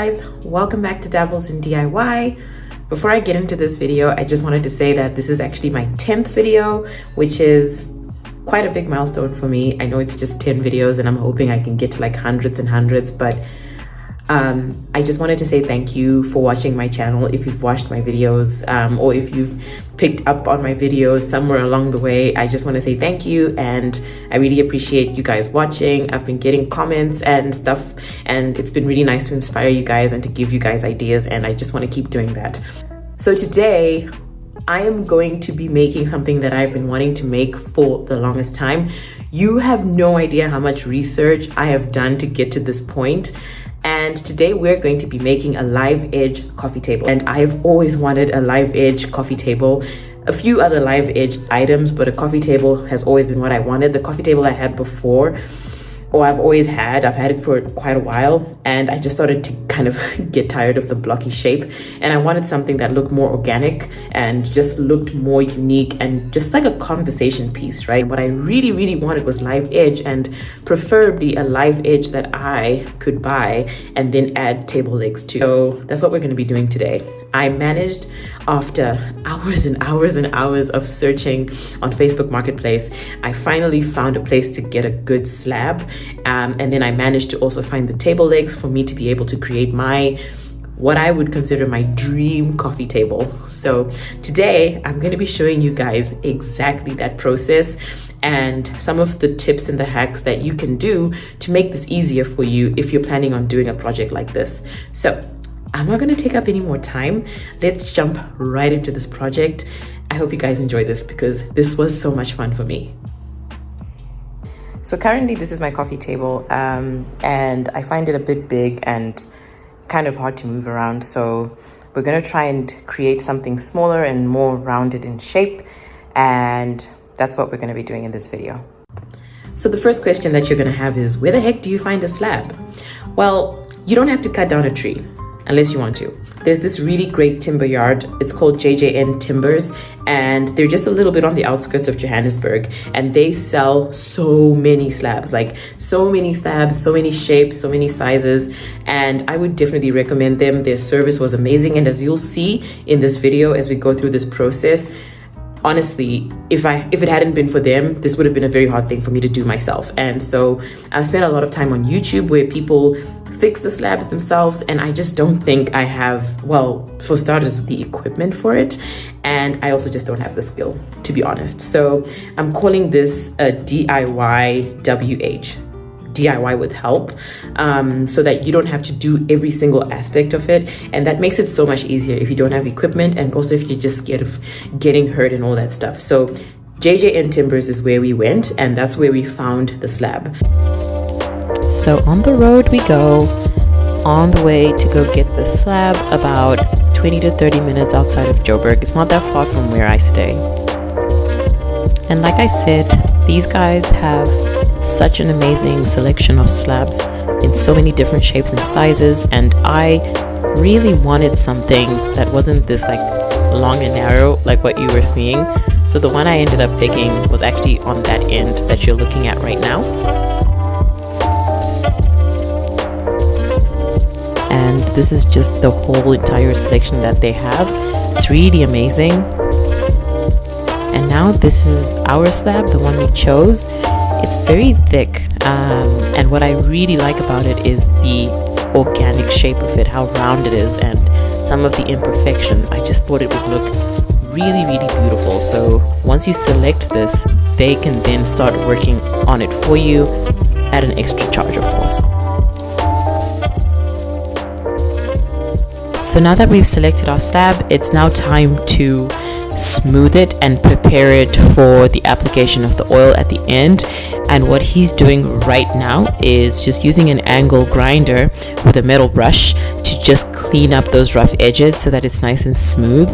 guys, welcome back to Dabbles in DIY. Before I get into this video, I just wanted to say that this is actually my 10th video, which is quite a big milestone for me. I know it's just 10 videos and I'm hoping I can get to like hundreds and hundreds, but I just wanted to say thank you for watching my channel. If you've watched my videos or if you've picked up on my videos somewhere along the way, I just want to say thank you, and I really appreciate you guys watching. I've been getting comments and stuff, and it's been really nice to inspire you guys and to give you guys ideas, and I just want to keep doing that. So today I am going to be making something that I've been wanting to make for the longest time. You have no idea how much research I have done to get to this point. And today we're going to be making a live edge coffee table. And I've always wanted a live edge coffee table. A few other live edge items, but a coffee table has always been what I wanted. The coffee table I had before, or I've had it for quite a while, and I just started to kind of get tired of the blocky shape, and I wanted something that looked more organic and just looked more unique and just like a conversation piece, right? What I really wanted was live edge, and preferably a live edge that I could buy and then add table legs to. So that's what we're going to be doing today. I managed, after hours and hours and hours of searching on Facebook Marketplace, I finally found a place to get a good slab. And then I managed to also find the table legs for me to be able to create what I would consider my dream coffee table. So today I'm going to be showing you guys exactly that process and some of the tips and the hacks that you can do to make this easier for you if you're planning on doing a project like this. So I'm not going to take up any more time. Let's jump right into this project. I hope you guys enjoy this because this was so much fun for me. So currently this is my coffee table, and I find it a bit big and kind of hard to move around. So we're going to try and create something smaller and more rounded in shape. And that's what we're going to be doing in this video. So the first question that you're going to have is, where the heck do you find a slab? Well, you don't have to cut down a tree unless you want to. There's this really great timber yard. It's called JJN Timbers, and they're just a little bit on the outskirts of Johannesburg, and they sell so many slabs, like so many slabs, so many shapes, so many sizes, and I would definitely recommend them. Their service was amazing, and as you'll see in this video as we go through this process, honestly, if it hadn't been for them, this would have been a very hard thing for me to do myself. And so I've spent a lot of time on YouTube where people fix the slabs themselves, and I just don't think I have, well, for starters, the equipment for it, and I also just don't have the skill, to be honest. So I'm calling this a DIY WH. DIY with help, so that you don't have to do every single aspect of it, and that makes it so much easier if you don't have equipment, and also if you're just scared of getting hurt and all that stuff. So JJN Timbers is where we went, and that's where we found the slab. So on the road we go, on the way to go get the slab, about 20 to 30 minutes outside of Joburg. It's not that far from where I stay. And like I said, these guys have such an amazing selection of slabs in so many different shapes and sizes, and I really wanted something that wasn't this like long and narrow like what you were seeing. So the one I ended up picking was actually on that end that you're looking at right now. And this is just the whole entire selection that they have. It's really amazing. And now this is our slab, the one we chose. It's very thick, and what I really like about it is the organic shape of it, how round it is, and some of the imperfections. I just thought it would look really beautiful. So once you select this, they can then start working on it for you at an extra charge, of course. So now that we've selected our slab, it's now time to smooth it and prepare it for the application of the oil at the end. And what he's doing right now is just using an angle grinder with a metal brush to just clean up those rough edges so that it's nice and smooth.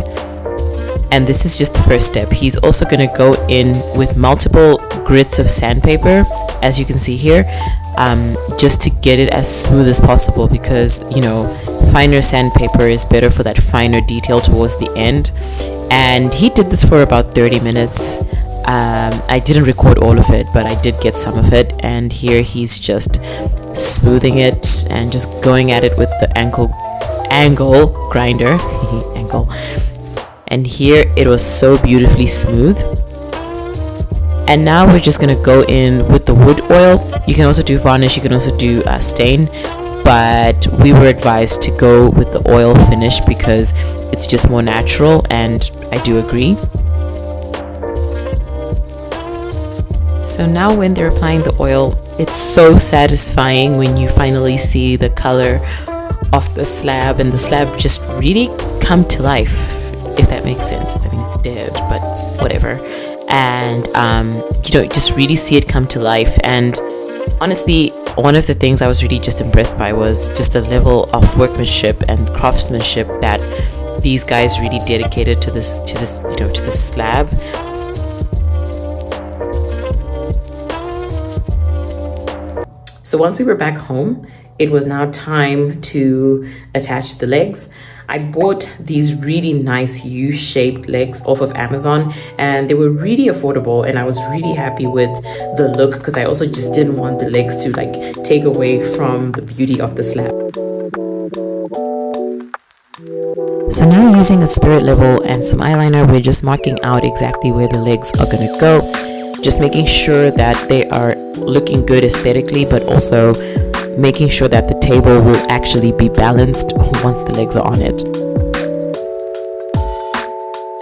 And this is just the first step. He's also going to go in with multiple grits of sandpaper, as you can see here, just to get it as smooth as possible, because, you know, finer sandpaper is better for that finer detail towards the end. And he did this for about 30 minutes. I didn't record all of it, but I did get some of it. And here he's just smoothing it and just going at it with the angle grinder. Angle. And here it was so beautifully smooth. And now we're just gonna go in with the wood oil. You can also do varnish, you can also do stain, but we were advised to go with the oil finish because it's just more natural, and I do agree. So now when they're applying the oil, it's so satisfying when you finally see the color of the slab, and the slab just really come to life, if that makes sense. I mean, it's dead, but whatever. And you know, just really see it come to life. And honestly, one of the things I was really just impressed by was just the level of workmanship and craftsmanship that these guys really dedicated to this slab. So once we were back home, it was now time to attach the legs. I bought these really nice U-shaped legs off of Amazon, and they were really affordable, and I was really happy with the look because I also just didn't want the legs to like take away from the beauty of the slab. So now, using a spirit level and some eyeliner, we're just marking out exactly where the legs are gonna go, just making sure that they are looking good aesthetically, but also making sure that the table will actually be balanced once the legs are on it.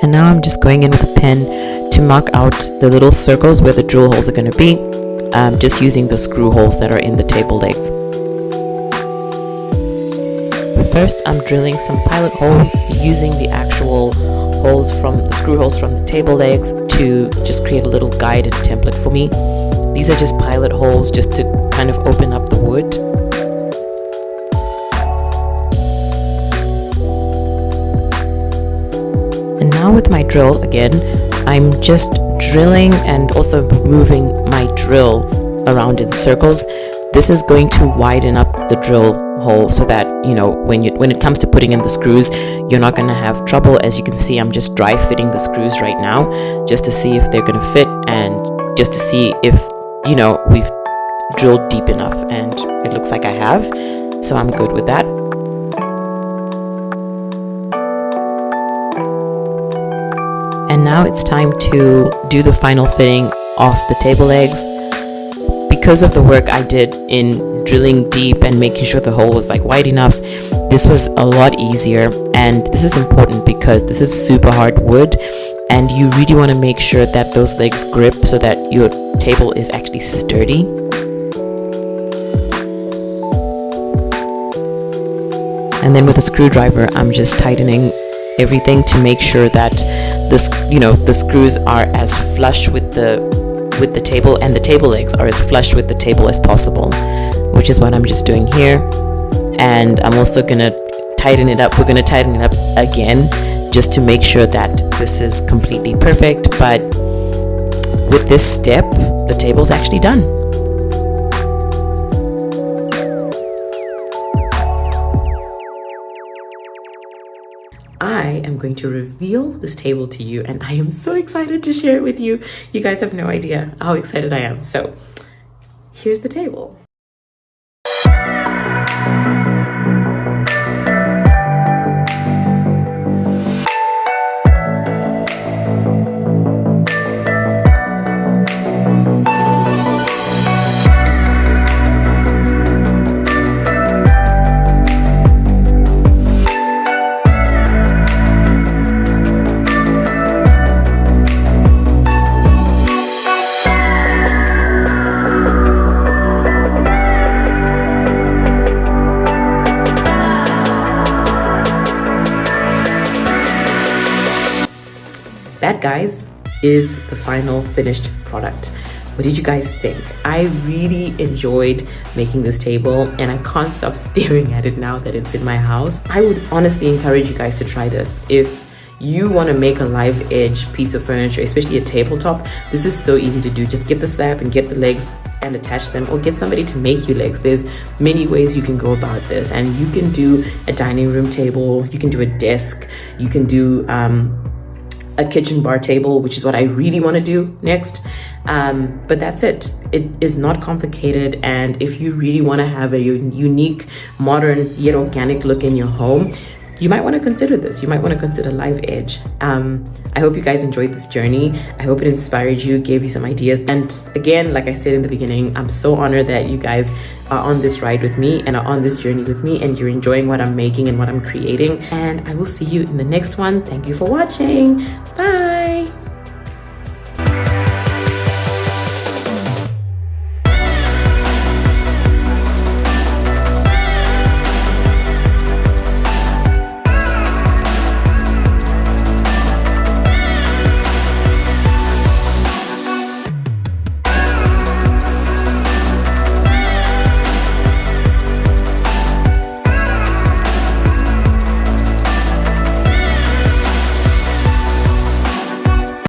And now I'm just going in with a pen to mark out the little circles where the drill holes are going to be, just using the screw holes that are in the table legs. First, I'm drilling some pilot holes using the actual holes from the screw holes from the table legs to just create a little guide and template for me. These are just pilot holes just to kind of open up the wood. And now with my drill again, I'm just drilling and also moving my drill around in circles. This is going to widen up the drill hole so that, you know, when it comes to putting in the screws, you're not going to have trouble. As you can see, I'm just dry fitting the screws right now just to see if they're going to fit, and just to see if, you know, we've drilled deep enough, and it looks like I have, so I'm good with that. And now it's time to do the final fitting of the table legs. Because of the work I did in drilling deep and making sure the hole was like wide enough, this was a lot easier. And this is important because this is super hard wood, and you really want to make sure that those legs grip so that your table is actually sturdy. And then with a screwdriver, I'm just tightening everything to make sure that the screws are as flush with the table, and the table legs are as flush with the table as possible, which is what I'm just doing here. And I'm also gonna tighten it up. We're gonna tighten it up again just to make sure that this is completely perfect. But with this step, the table's actually done. I am going to reveal this table to you, and I am so excited to share it with you. You guys have no idea how excited I am. So here's the table. That, guys, is the final finished product. What did you guys think? I really enjoyed making this table, and I can't stop staring at it now that it's in my house. I would honestly encourage you guys to try this. If you want to make a live edge piece of furniture, especially a tabletop, this is so easy to do. Just get the slab and get the legs and attach them, or get somebody to make you legs. There's many ways you can go about this, and you can do a dining room table, you can do a desk, you can do a kitchen bar table, which is what I really want to do next. But that's it. It is not complicated. And if you really want to have a unique, modern, yet organic look in your home, you might want to consider this. You might want to consider Live Edge. I hope you guys enjoyed this journey. I hope it inspired you, gave you some ideas. And again, like I said in the beginning, I'm so honored that you guys are on this ride with me and are on this journey with me, and you're enjoying what I'm making and what I'm creating. And I will see you in the next one. Thank you for watching. Bye.